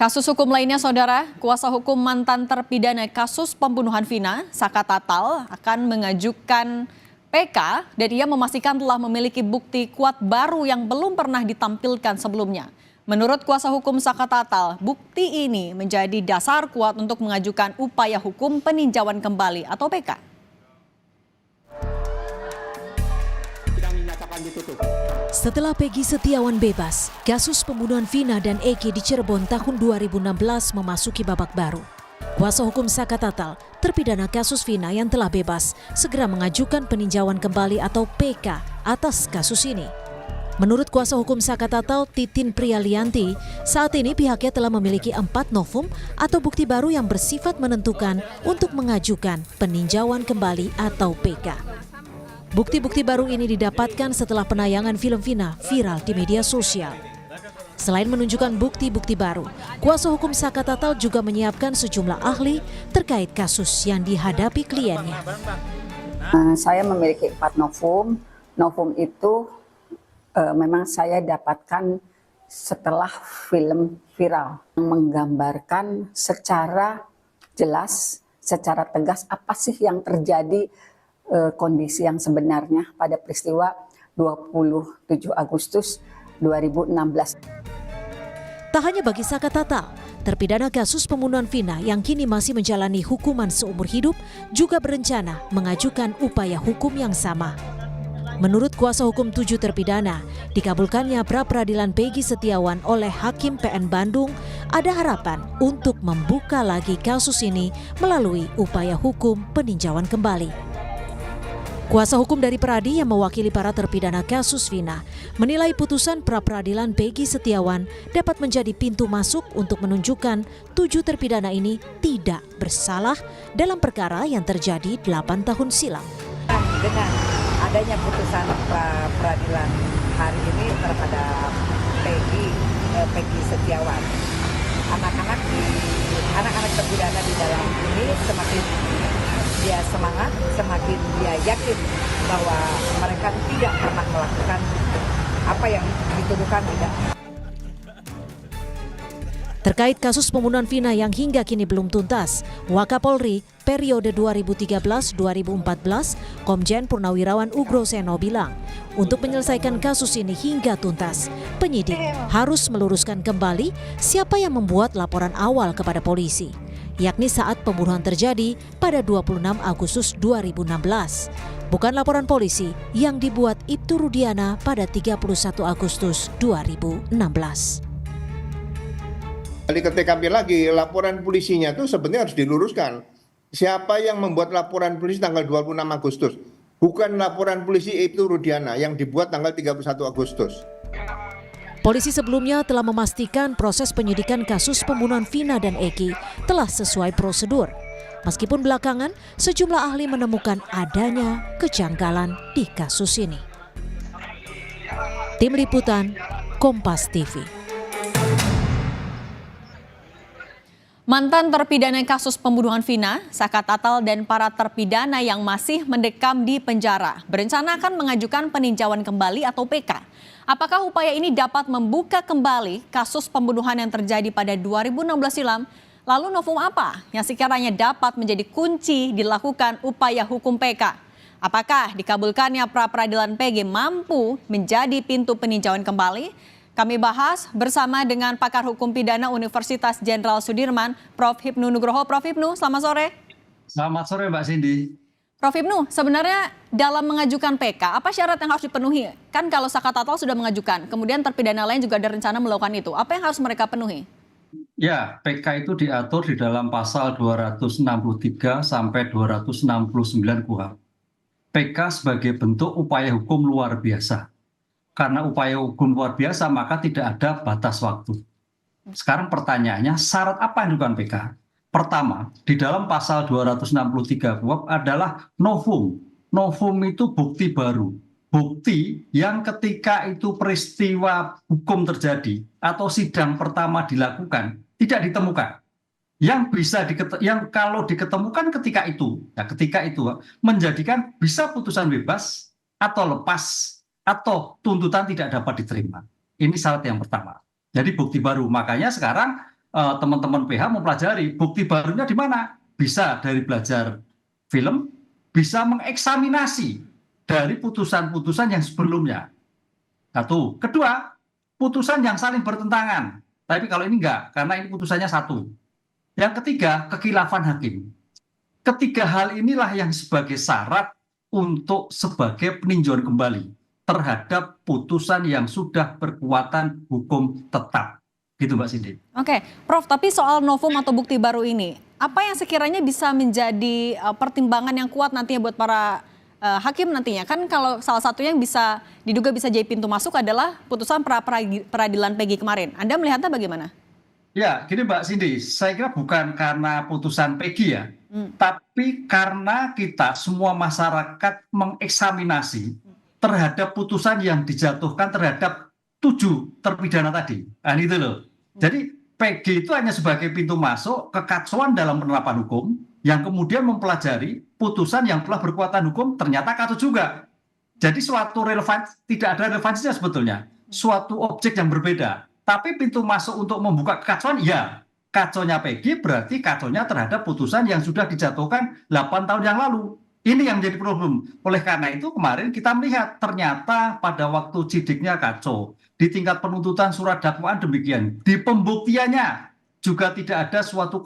Kasus hukum lainnya, Saudara, kuasa hukum mantan terpidana kasus pembunuhan Vina, Saka Tatal, akan mengajukan PK dan ia memastikan telah memiliki bukti kuat baru yang belum pernah ditampilkan sebelumnya. Menurut kuasa hukum Saka Tatal, bukti ini menjadi dasar kuat untuk mengajukan upaya hukum peninjauan kembali atau PK. Setelah Peggy Setiawan bebas, kasus pembunuhan Vina dan Eki di Cirebon tahun 2016 memasuki babak baru. Kuasa hukum Saka Tatal, terpidana kasus Vina yang telah bebas, segera mengajukan peninjauan kembali atau PK atas kasus ini. Menurut kuasa hukum Saka Tatal, Titin Prialianti, saat ini pihaknya telah memiliki 4 novum atau bukti baru yang bersifat menentukan untuk mengajukan peninjauan kembali atau PK. Bukti-bukti baru ini didapatkan setelah penayangan film Vina viral di media sosial. Selain menunjukkan bukti-bukti baru, kuasa hukum Saka Tatal juga menyiapkan sejumlah ahli terkait kasus yang dihadapi kliennya. Saya memiliki 4 novum. Novum itu memang saya dapatkan setelah film viral yang menggambarkan secara jelas, secara tegas apa sih yang terjadi kondisi yang sebenarnya pada peristiwa 27 Agustus 2016. Tak hanya bagi Saka Tatal, terpidana kasus pembunuhan Vina yang kini masih menjalani hukuman seumur hidup juga berencana mengajukan upaya hukum yang sama. Menurut kuasa hukum 7 terpidana, dikabulkannya pra-peradilan Peggy Setiawan oleh Hakim PN Bandung, ada harapan untuk membuka lagi kasus ini melalui upaya hukum peninjauan kembali. Kuasa hukum dari Peradi yang mewakili para terpidana kasus Vina menilai putusan pra-peradilan Peggy Setiawan dapat menjadi pintu masuk untuk menunjukkan 7 terpidana ini tidak bersalah dalam perkara yang terjadi 8 tahun silam. Dengan adanya putusan pra-peradilan hari ini terhadap Peggy Setiawan, anak-anak terpidana di dalam ini semakin dia semangat, semakin dia yakin bahwa mereka tidak pernah melakukan apa yang dituduhkan tidak. Terkait kasus pembunuhan Vina yang hingga kini belum tuntas, Wakapolri periode 2013-2014, Komjen Purnawirawan Ugroseno bilang, untuk menyelesaikan kasus ini hingga tuntas, penyidik harus meluruskan kembali siapa yang membuat laporan awal kepada polisi, yakni saat pembunuhan terjadi pada 26 Agustus 2016. Bukan laporan polisi yang dibuat Ibtu Rudiana pada 31 Agustus 2016. Kali ketika lagi laporan polisinya itu sebenarnya harus diluruskan. Siapa yang membuat laporan polisi tanggal 26 Agustus? Bukan laporan polisi Ibtu Rudiana yang dibuat tanggal 31 Agustus. Polisi sebelumnya telah memastikan proses penyidikan kasus pembunuhan Vina dan Eki telah sesuai prosedur. Meskipun belakangan sejumlah ahli menemukan adanya kejanggalan di kasus ini. Tim Liputan, Kompas TV. Mantan terpidana kasus pembunuhan Vina, Saka Tatal dan para terpidana yang masih mendekam di penjara berencana akan mengajukan peninjauan kembali atau PK. Apakah upaya ini dapat membuka kembali kasus pembunuhan yang terjadi pada 2016 silam? Lalu novum apa yang sekiranya dapat menjadi kunci dilakukan upaya hukum PK? Apakah dikabulkannya pra-peradilan PG mampu menjadi pintu peninjauan kembali? Kami bahas bersama dengan pakar hukum pidana Universitas Jenderal Sudirman, Prof. Hipnu Nugroho. Prof. Hipnu, selamat sore. Selamat sore Mbak Cindy. Prof. Hipnu, sebenarnya dalam mengajukan PK, apa syarat yang harus dipenuhi? Kan kalau Saka Tatal sudah mengajukan, kemudian terpidana lain juga ada rencana melakukan itu. Apa yang harus mereka penuhi? Ya, PK itu diatur di dalam pasal 263 sampai 269 KUHP. PK sebagai bentuk upaya hukum luar biasa. Karena upaya hukum luar biasa, maka tidak ada batas waktu. Sekarang pertanyaannya, syarat apa yang dilakukan PK? Pertama, di dalam pasal 263 KUHP adalah novum. Novum itu bukti baru. Bukti yang ketika itu peristiwa hukum terjadi atau sidang pertama dilakukan, tidak ditemukan. Yang kalau diketemukan ketika itu menjadikan bisa putusan bebas atau lepas atau tuntutan tidak dapat diterima. Ini syarat yang pertama. Jadi bukti baru. Makanya sekarang teman-teman PH mempelajari bukti barunya di mana. Bisa dari belajar film, bisa mengeksaminasi dari putusan-putusan yang sebelumnya. Satu. Kedua, putusan yang saling bertentangan. Tapi kalau ini enggak, karena ini putusannya satu. Yang ketiga, kekhilafan hakim. Ketiga hal inilah yang sebagai syarat untuk sebagai peninjauan kembali terhadap putusan yang sudah berkekuatan hukum tetap. Gitu Mbak Cindy. Oke, Prof, tapi soal novum atau bukti baru ini, apa yang sekiranya bisa menjadi pertimbangan yang kuat nantinya buat para hakim nantinya? Kan kalau salah satunya yang bisa diduga bisa jadi pintu masuk adalah putusan peradilan Peggy kemarin. Anda melihatnya bagaimana? Ya, gini Mbak Cindy, saya kira bukan karena putusan Peggy ya, tapi karena kita semua masyarakat mengeksaminasi terhadap putusan yang dijatuhkan terhadap 7 terpidana tadi. Nah, itu loh. Jadi Peggy itu hanya sebagai pintu masuk kekacauan dalam penerapan hukum yang kemudian mempelajari putusan yang telah berkekuatan hukum ternyata kacau juga. Jadi suatu tidak ada relevansinya sebetulnya. Suatu objek yang berbeda. Tapi pintu masuk untuk membuka kekacauan, ya kacaunya Peggy berarti kacaunya terhadap putusan yang sudah dijatuhkan 8 tahun yang lalu. Ini yang menjadi problem. Oleh karena itu kemarin kita melihat ternyata pada waktu sidiknya kacau. Di tingkat penuntutan surat dakwaan demikian. Di pembuktiannya juga tidak ada suatu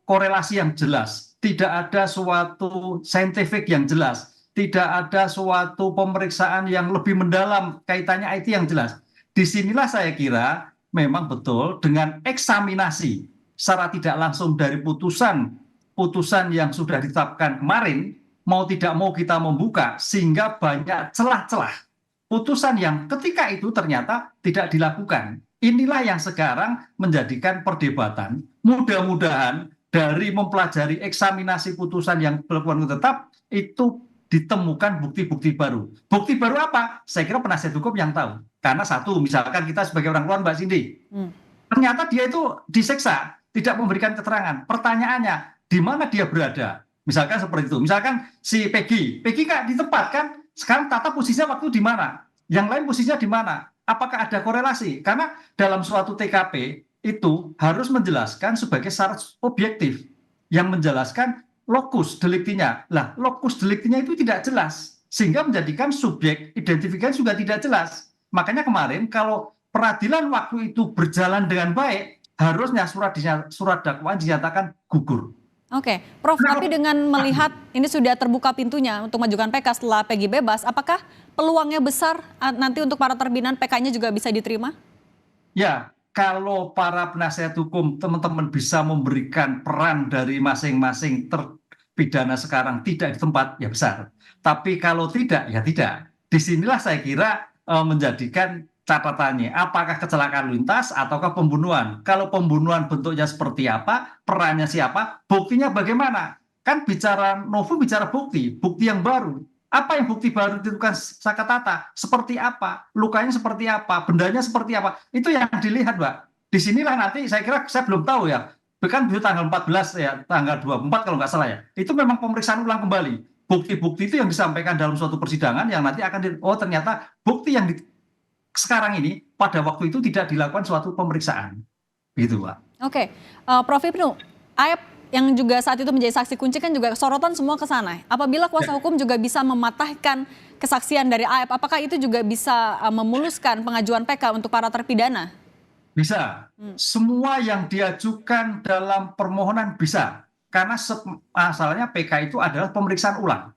korelasi yang jelas. Tidak ada suatu saintifik yang jelas. Tidak ada suatu pemeriksaan yang lebih mendalam kaitannya IT yang jelas. Disinilah saya kira memang betul dengan eksaminasi secara tidak langsung dari putusan yang sudah ditetapkan kemarin, mau tidak mau kita membuka sehingga banyak celah-celah putusan yang ketika itu ternyata tidak dilakukan. Inilah yang sekarang menjadikan perdebatan. Mudah-mudahan dari mempelajari eksaminasi putusan yang berkekuatan tetap itu ditemukan bukti-bukti baru. Bukti baru apa? Saya kira penasihat hukum yang tahu. Karena satu, misalkan kita sebagai orang luar Mbak Cindy, ternyata dia itu disiksa, tidak memberikan keterangan. Pertanyaannya, di mana dia berada? Misalkan seperti itu. Misalkan si Peggy kan ditempatkan, sekarang tata posisinya waktu di mana? Yang lain posisinya di mana? Apakah ada korelasi? Karena dalam suatu TKP itu harus menjelaskan sebagai syarat objektif yang menjelaskan lokus deliktinya. Lah, lokus deliktinya itu tidak jelas sehingga menjadikan subjek identifikasi juga tidak jelas. Makanya kemarin kalau peradilan waktu itu berjalan dengan baik, harusnya surat dakwaan dinyatakan gugur. Oke, Prof, tapi dengan melihat ini sudah terbuka pintunya untuk majukan PK setelah Peggy bebas, apakah peluangnya besar nanti untuk para terpidana PK-nya juga bisa diterima? Ya, kalau para penasihat hukum teman-teman bisa memberikan peran dari masing-masing terpidana sekarang tidak di tempat, ya besar. Tapi kalau tidak, ya tidak. Disinilah saya kira menjadikan catatannya, apakah kecelakaan lintas ataukah pembunuhan? Kalau pembunuhan bentuknya seperti apa, perannya siapa, buktinya bagaimana? Kan bicara novum, bicara bukti yang baru. Apa yang bukti baru ditentukan Sakatata? Seperti apa? Lukanya seperti apa? Bendanya seperti apa? Itu yang dilihat, Mbak. Disinilah nanti saya kira, saya belum tahu ya, kan bisa tanggal 14 ya, tanggal 24 kalau nggak salah ya. Itu memang pemeriksaan ulang kembali. Bukti-bukti itu yang disampaikan dalam suatu persidangan yang nanti akan ternyata bukti yang sekarang ini pada waktu itu tidak dilakukan suatu pemeriksaan, gitu Pak. Oke, Prof Ibnu, Aep yang juga saat itu menjadi saksi kunci kan juga sorotan semua ke sana. Apabila kuasa hukum juga bisa mematahkan kesaksian dari Aep, apakah itu juga bisa memuluskan pengajuan PK untuk para terpidana? Bisa, semua yang diajukan dalam permohonan bisa, karena masalahnya PK itu adalah pemeriksaan ulang,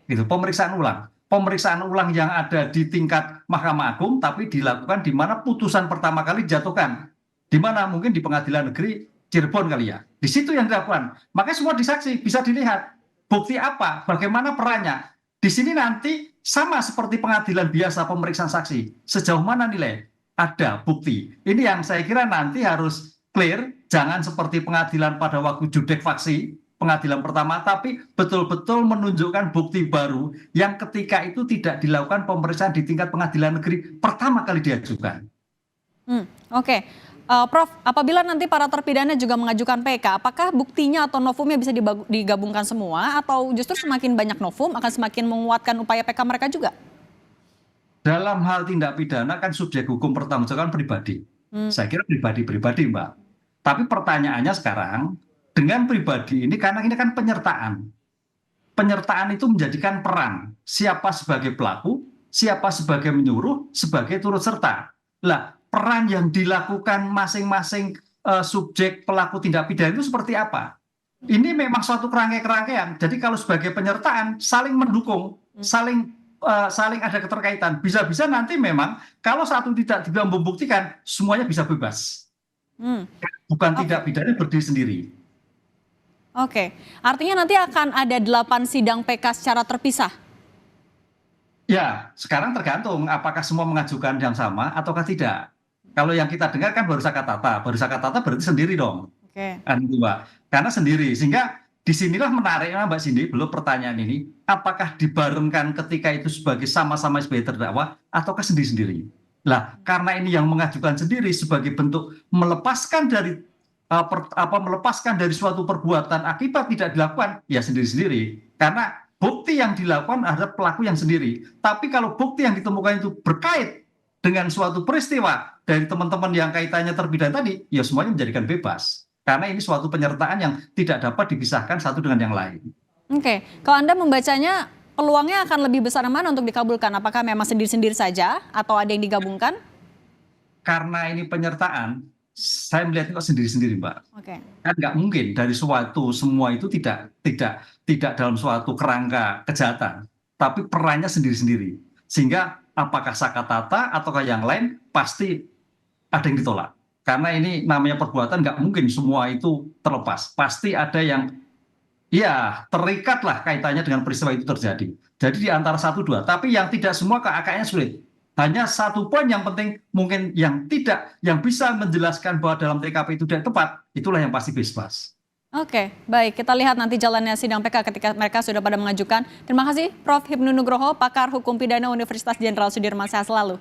gitu, pemeriksaan ulang yang ada di tingkat Mahkamah Agung, tapi dilakukan di mana putusan pertama kali dijatuhkan. Di mana mungkin di Pengadilan Negeri Cirebon kali ya. Di situ yang dilakukan. Makanya semua disaksi, bisa dilihat. Bukti apa, bagaimana perannya. Di sini nanti sama seperti pengadilan biasa pemeriksaan saksi. Sejauh mana nilai? Ada bukti. Ini yang saya kira nanti harus clear. Jangan seperti pengadilan pada waktu judek faksi, pengadilan pertama, tapi betul-betul menunjukkan bukti baru yang ketika itu tidak dilakukan pemeriksaan di tingkat pengadilan negeri pertama kali diajukan. Oke. Prof, apabila nanti para terpidana juga mengajukan PK, apakah buktinya atau novumnya bisa digabungkan semua atau justru semakin banyak novum akan semakin menguatkan upaya PK mereka juga? Dalam hal tindak pidana kan subjek hukum pertanggungjawaban pribadi. Saya kira pribadi-pribadi, Mbak. Tapi pertanyaannya sekarang, dengan pribadi ini, karena ini kan penyertaan. Penyertaan itu menjadikan peran. Siapa sebagai pelaku, siapa sebagai menyuruh, sebagai turut serta. Lah, peran yang dilakukan masing-masing subjek pelaku tindak pidana itu seperti apa? Ini memang suatu kerangka-kerangkaian. Jadi kalau sebagai penyertaan, saling mendukung, saling ada keterkaitan. Bisa-bisa nanti memang kalau satu tidak membuktikan, semuanya bisa bebas. Bukan tindak pidana berdiri sendiri. Oke, artinya nanti akan ada 8 sidang PK secara terpisah? Ya, sekarang tergantung apakah semua mengajukan yang sama ataukah tidak. Kalau yang kita dengar kan baru Sakatata berarti sendiri dong. Oke. Kan itu, Mbak. Karena sendiri, sehingga disinilah menariknya Mbak Cindy, belum pertanyaan ini, apakah dibarengkan ketika itu sebagai sama-sama sebagai terdakwa ataukah sendiri-sendiri? Lah, karena ini yang mengajukan sendiri sebagai bentuk melepaskan dari suatu perbuatan akibat tidak dilakukan, ya sendiri-sendiri. Karena bukti yang dilakukan adalah pelaku yang sendiri. Tapi kalau bukti yang ditemukan itu berkait dengan suatu peristiwa dari teman-teman yang kaitannya terpidana tadi, ya semuanya menjadikan bebas. Karena ini suatu penyertaan yang tidak dapat dipisahkan satu dengan yang lain. Oke, kalau Anda membacanya peluangnya akan lebih besar mana untuk dikabulkan? Apakah memang sendiri-sendiri saja atau ada yang digabungkan? Karena ini penyertaan, saya melihatnya kok sendiri-sendiri, Mbak. Oke. Kan nggak mungkin dari suatu semua itu tidak dalam suatu kerangka kejahatan, tapi perannya sendiri-sendiri. Sehingga apakah Sakatata ataukah yang lain pasti ada yang ditolak. Karena ini namanya perbuatan nggak mungkin semua itu terlepas. Pasti ada yang ya terikat lah kaitannya dengan peristiwa itu terjadi. Jadi di antara 1, 2. Tapi yang tidak semua kayaknya sulit. Hanya satu poin yang penting mungkin yang bisa menjelaskan bahwa dalam TKP itu tidak tepat, itulah yang pasti bebas. Oke, baik. Kita lihat nanti jalannya sidang PK ketika mereka sudah pada mengajukan. Terima kasih Prof. Hipnu Nugroho, pakar hukum pidana Universitas Jenderal Sudirman. Sehat selalu.